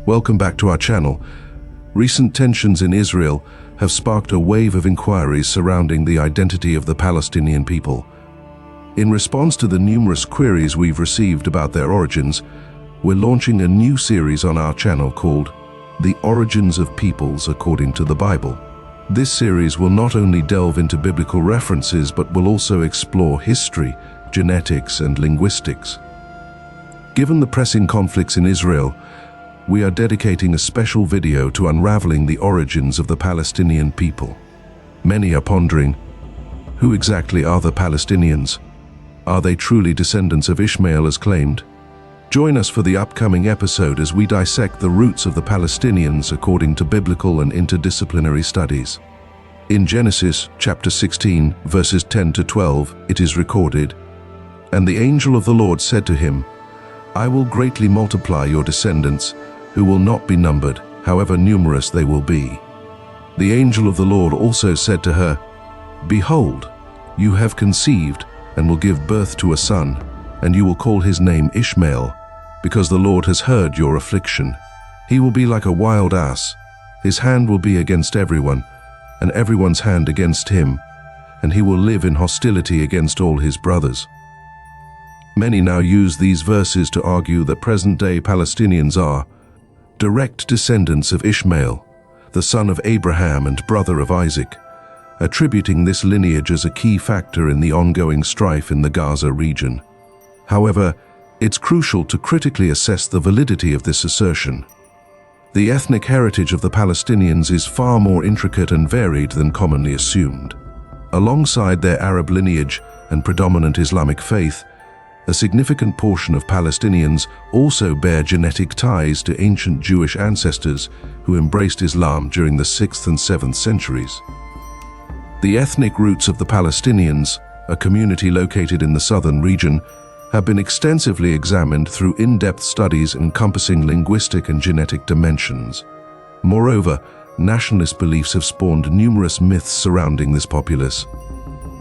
Welcome back to our channel. Recent tensions in Israel have sparked a wave of inquiries surrounding the identity of the Palestinian people. In response to the numerous queries we've received about their origins, we're launching a new series on our channel called The Origins of Peoples According to the Bible. This series will not only delve into biblical references, but will also explore history, genetics, and linguistics. Given the pressing conflicts in Israel, we are dedicating a special video to unraveling the origins of the Palestinian people. Many are pondering, who exactly are the Palestinians? Are they truly descendants of Ishmael as claimed? Join us for the upcoming episode as we dissect the roots of the Palestinians according to biblical and interdisciplinary studies. In Genesis chapter 16, verses 10 to 12, it is recorded, "And the angel of the Lord said to him, I will greatly multiply your descendants, who will not be numbered, however numerous they will be. The angel of the Lord also said to her, Behold, you have conceived and will give birth to a son, and you will call his name Ishmael, because the Lord has heard your affliction. He will be like a wild ass. His hand will be against everyone, and everyone's hand against him, and he will live in hostility against all his brothers." Many now use these verses to argue that present-day Palestinians are direct descendants of Ishmael, the son of Abraham and brother of Isaac, attributing this lineage as a key factor in the ongoing strife in the Gaza region. However, it's crucial to critically assess the validity of this assertion. The ethnic heritage of the Palestinians is far more intricate and varied than commonly assumed. Alongside their Arab lineage and predominant Islamic faith, a significant portion of Palestinians also bear genetic ties to ancient Jewish ancestors who embraced Islam during the 6th and 7th centuries. The ethnic roots of the Palestinians, a community located in the southern region, have been extensively examined through in-depth studies encompassing linguistic and genetic dimensions. Moreover, nationalist beliefs have spawned numerous myths surrounding this populace.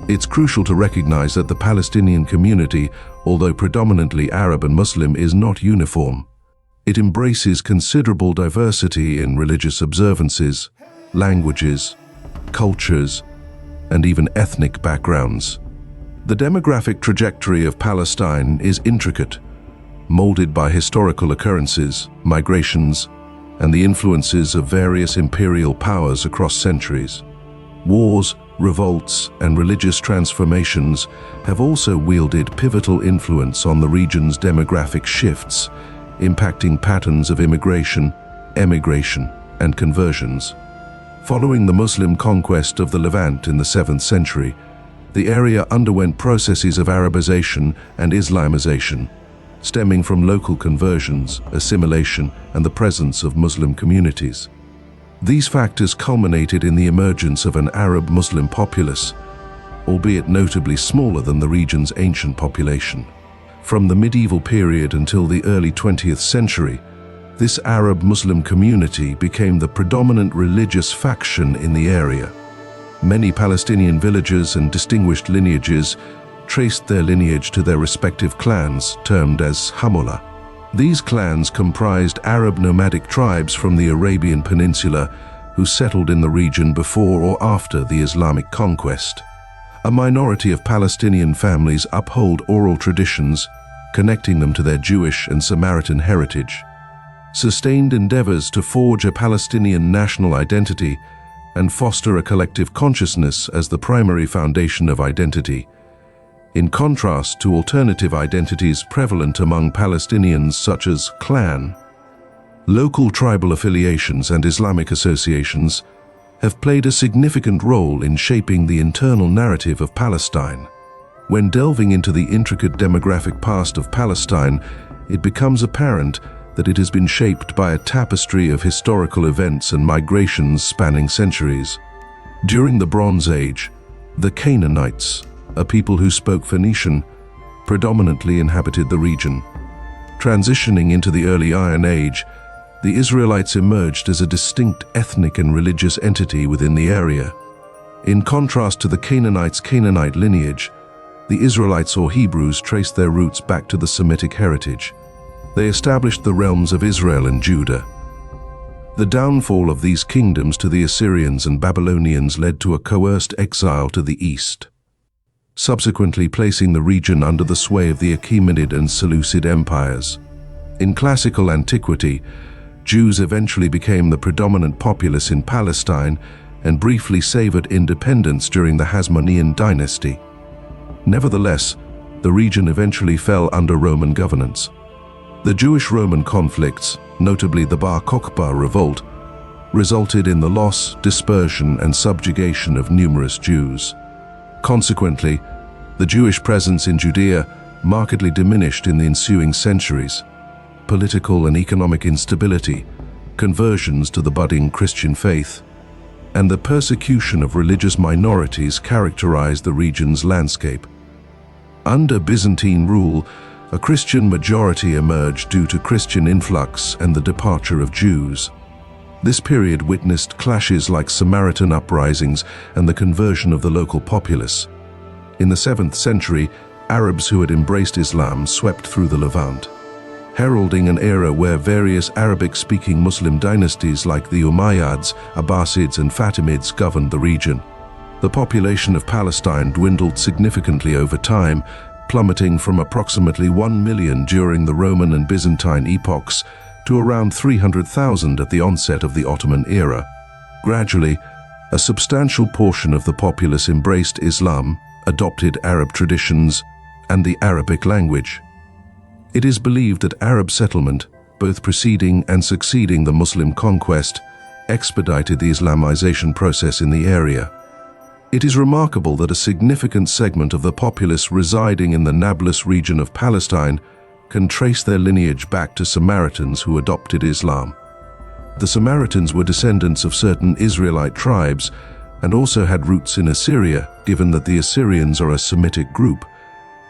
It's crucial to recognize that the Palestinian community, although predominantly Arab and Muslim, is not uniform. It embraces considerable diversity in religious observances, languages, cultures, and even ethnic backgrounds. The demographic trajectory of Palestine is intricate, molded by historical occurrences, migrations, and the influences of various imperial powers across centuries. Wars, revolts, and religious transformations have also wielded pivotal influence on the region's demographic shifts, impacting patterns of immigration, emigration, and conversions. Following the Muslim conquest of the Levant in the 7th century, the area underwent processes of Arabization and Islamization, stemming from local conversions, assimilation, and the presence of Muslim communities. These factors culminated in the emergence of an Arab-Muslim populace, albeit notably smaller than the region's ancient population. From the medieval period until the early 20th century, this Arab-Muslim community became the predominant religious faction in the area. Many Palestinian villages and distinguished lineages traced their lineage to their respective clans, termed as Hamola. These clans comprised Arab nomadic tribes from the Arabian Peninsula who settled in the region before or after the Islamic conquest. A minority of Palestinian families uphold oral traditions, connecting them to their Jewish and Samaritan heritage. Sustained endeavors to forge a Palestinian national identity and foster a collective consciousness as the primary foundation of identity, in contrast to alternative identities prevalent among Palestinians such as clan. Local tribal affiliations and Islamic associations have played a significant role in shaping the internal narrative of Palestine. When delving into the intricate demographic past of Palestine, it becomes apparent that it has been shaped by a tapestry of historical events and migrations spanning centuries. During the Bronze Age, the Canaanites, a people who spoke Phoenician, predominantly inhabited the region. Transitioning into the early Iron Age, the Israelites emerged as a distinct ethnic and religious entity within the area. In contrast to the Canaanites' Canaanite lineage, the Israelites or Hebrews traced their roots back to the Semitic heritage. They established the realms of Israel and Judah, The downfall of these kingdoms to the Assyrians and Babylonians led to a coerced exile to the east, subsequently placing the region under the sway of the Achaemenid and Seleucid empires. In classical antiquity, Jews eventually became the predominant populace in Palestine and briefly savored independence during the Hasmonean dynasty. Nevertheless, the region eventually fell under Roman governance. The Jewish-Roman conflicts, notably the Bar Kokhba revolt, resulted in the loss, dispersion, and subjugation of numerous Jews. Consequently, the Jewish presence in Judea markedly diminished in the ensuing centuries. Political and economic instability, conversions to the budding Christian faith, and the persecution of religious minorities characterized the region's landscape. Under Byzantine rule, a Christian majority emerged due to Christian influx and the departure of Jews. This period witnessed clashes like Samaritan uprisings and the conversion of the local populace. In the 7th century, Arabs who had embraced Islam swept through the Levant, heralding an era where various Arabic-speaking Muslim dynasties like the Umayyads, Abbasids, and Fatimids governed the region. The population of Palestine dwindled significantly over time, plummeting from approximately 1 million during the Roman and Byzantine epochs to around 300,000 at the onset of the Ottoman era. Gradually, a substantial portion of the populace embraced Islam, adopted Arab traditions, and the Arabic language. It is believed that Arab settlement, both preceding and succeeding the Muslim conquest, expedited the Islamization process in the area. It is remarkable that a significant segment of the populace residing in the Nablus region of Palestine can trace their lineage back to Samaritans who adopted Islam. The Samaritans were descendants of certain Israelite tribes and also had roots in Assyria, given that the Assyrians are a Semitic group.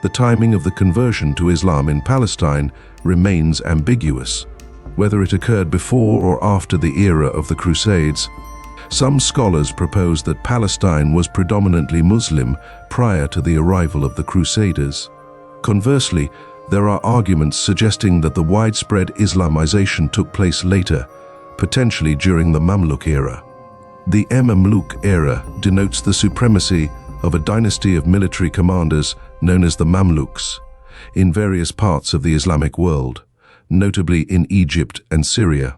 The timing of the conversion to Islam in Palestine remains ambiguous, whether it occurred before or after the era of the Crusades. Some scholars propose that Palestine was predominantly Muslim prior to the arrival of the Crusaders. Conversely, there are arguments suggesting that the widespread Islamization took place later, potentially during the Mamluk era. The Mamluk era denotes the supremacy of a dynasty of military commanders known as the Mamluks in various parts of the Islamic world, notably in Egypt and Syria.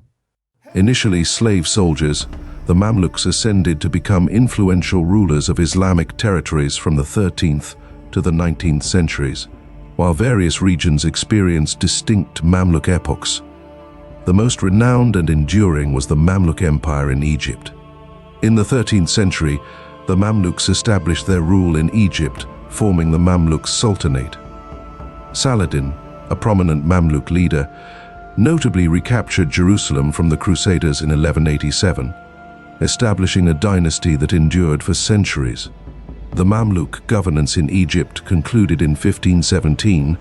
Initially slave soldiers, the Mamluks ascended to become influential rulers of Islamic territories from the 13th to the 19th centuries, while various regions experienced distinct Mamluk epochs. The most renowned and enduring was the Mamluk Empire in Egypt. In the 13th century, the Mamluks established their rule in Egypt, forming the Mamluk Sultanate. Saladin, a prominent Mamluk leader, notably recaptured Jerusalem from the Crusaders in 1187, establishing a dynasty that endured for centuries. The Mamluk governance in Egypt concluded in 1517,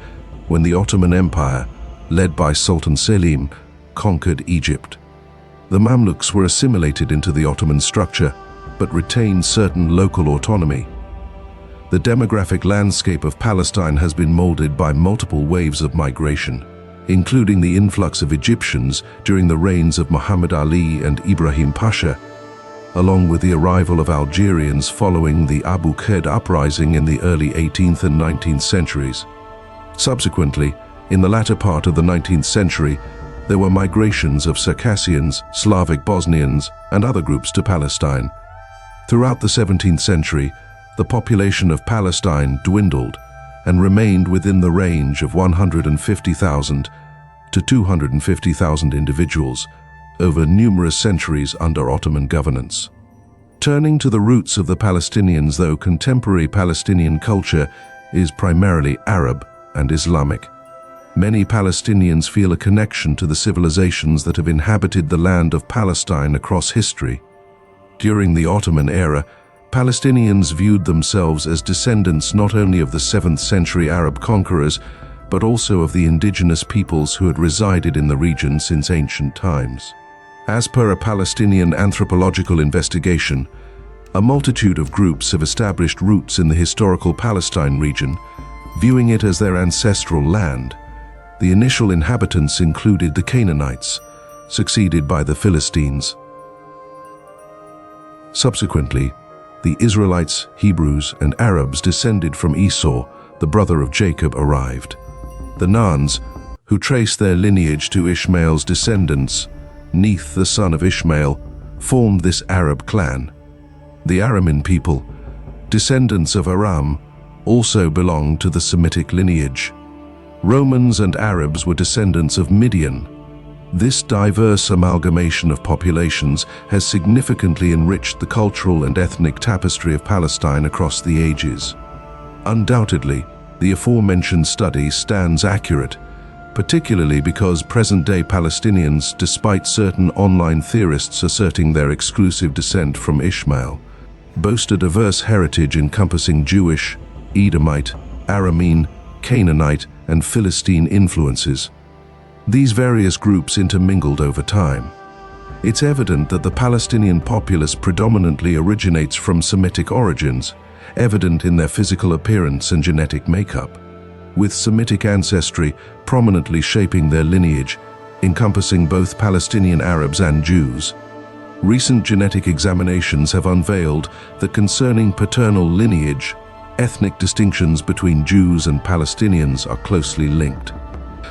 when the Ottoman Empire, led by Sultan Selim, conquered Egypt. The Mamluks were assimilated into the Ottoman structure, but retained certain local autonomy. The demographic landscape of Palestine has been molded by multiple waves of migration, including the influx of Egyptians during the reigns of Muhammad Ali and Ibrahim Pasha, along with the arrival of Algerians following the Abu Qed uprising in the early 18th and 19th centuries. Subsequently, in the latter part of the 19th century, there were migrations of Circassians, Slavic Bosnians, and other groups to Palestine. Throughout the 17th century, the population of Palestine dwindled and remained within the range of 150,000 to 250,000 individuals over numerous centuries under Ottoman governance. Turning to the roots of the Palestinians, though contemporary Palestinian culture is primarily Arab and Islamic, many Palestinians feel a connection to the civilizations that have inhabited the land of Palestine across history. During the Ottoman era, Palestinians viewed themselves as descendants not only of the 7th century Arab conquerors, but also of the indigenous peoples who had resided in the region since ancient times. As per a Palestinian anthropological investigation, a multitude of groups have established roots in the historical Palestine region, viewing it as their ancestral land. The initial inhabitants included the Canaanites, succeeded by the Philistines. Subsequently, the Israelites, Hebrews, and Arabs descended from Esau, the brother of Jacob, arrived. The Naans, who trace their lineage to Ishmael's descendants, Neith the son of Ishmael, formed this Arab clan. The Aramean people, descendants of Aram, also belonged to the Semitic lineage. Romans and Arabs were descendants of Midian. This diverse amalgamation of populations has significantly enriched the cultural and ethnic tapestry of Palestine across the ages. Undoubtedly, the aforementioned study stands accurate, particularly because present-day Palestinians, despite certain online theorists asserting their exclusive descent from Ishmael, boast a diverse heritage encompassing Jewish, Edomite, Aramean, Canaanite, and Philistine influences. These various groups intermingled over time. It's evident that the Palestinian populace predominantly originates from Semitic origins, evident in their physical appearance and genetic makeup, with Semitic ancestry prominently shaping their lineage, encompassing both Palestinian Arabs and Jews. Recent genetic examinations have unveiled that concerning paternal lineage, ethnic distinctions between Jews and Palestinians are closely linked.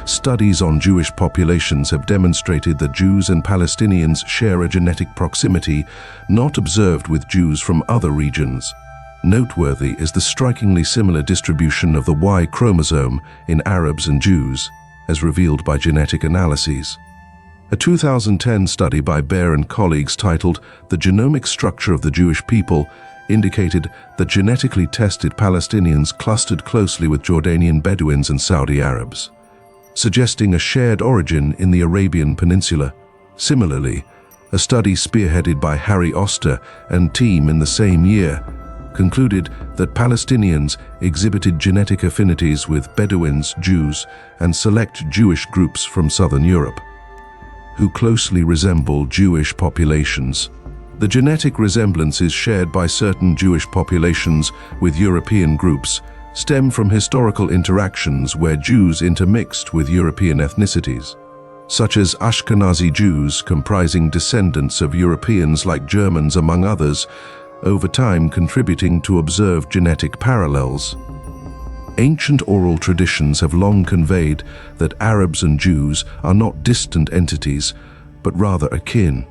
Studies on Jewish populations have demonstrated that Jews and Palestinians share a genetic proximity not observed with Jews from other regions. Noteworthy is the strikingly similar distribution of the Y chromosome in Arabs and Jews, as revealed by genetic analyses. A 2010 study by Baer and colleagues titled "The Genomic Structure of the Jewish People" indicated that genetically tested Palestinians clustered closely with Jordanian Bedouins and Saudi Arabs, suggesting a shared origin in the Arabian Peninsula. Similarly, a study spearheaded by Harry Oster and team in the same year concluded that Palestinians exhibited genetic affinities with Bedouins, Jews, and select Jewish groups from southern Europe, who closely resemble Jewish populations. The genetic resemblances shared by certain Jewish populations with European groups stem from historical interactions where Jews intermixed with European ethnicities, such as Ashkenazi Jews comprising descendants of Europeans like Germans among others, over time contributing to observed genetic parallels. Ancient oral traditions have long conveyed that Arabs and Jews are not distant entities, but rather akin.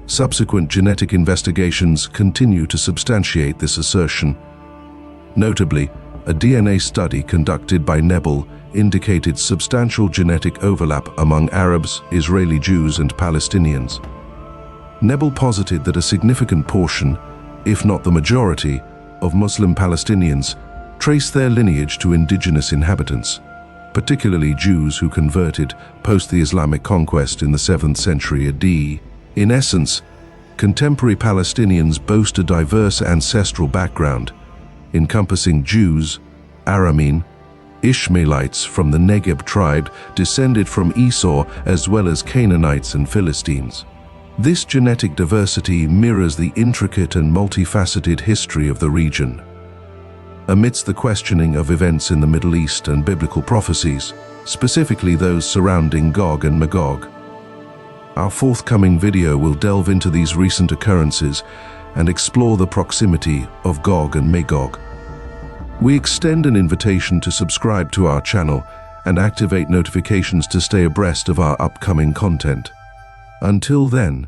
Subsequent genetic investigations continue to substantiate this assertion. Notably, a DNA study conducted by Nebel indicated substantial genetic overlap among Arabs, Israeli Jews, and Palestinians. Nebel posited that a significant portion, if not the majority, of Muslim Palestinians trace their lineage to indigenous inhabitants, particularly Jews who converted post the Islamic conquest in the 7th century AD. In essence, contemporary Palestinians boast a diverse ancestral background, encompassing Jews, Aramean, Ishmaelites from the Negev tribe descended from Esau, as well as Canaanites and Philistines. This genetic diversity mirrors the intricate and multifaceted history of the region. Amidst the questioning of events in the Middle East and biblical prophecies, specifically those surrounding Gog and Magog, our forthcoming video will delve into these recent occurrences and explore the proximity of Gog and Magog. We extend an invitation to subscribe to our channel and activate notifications to stay abreast of our upcoming content. Until then,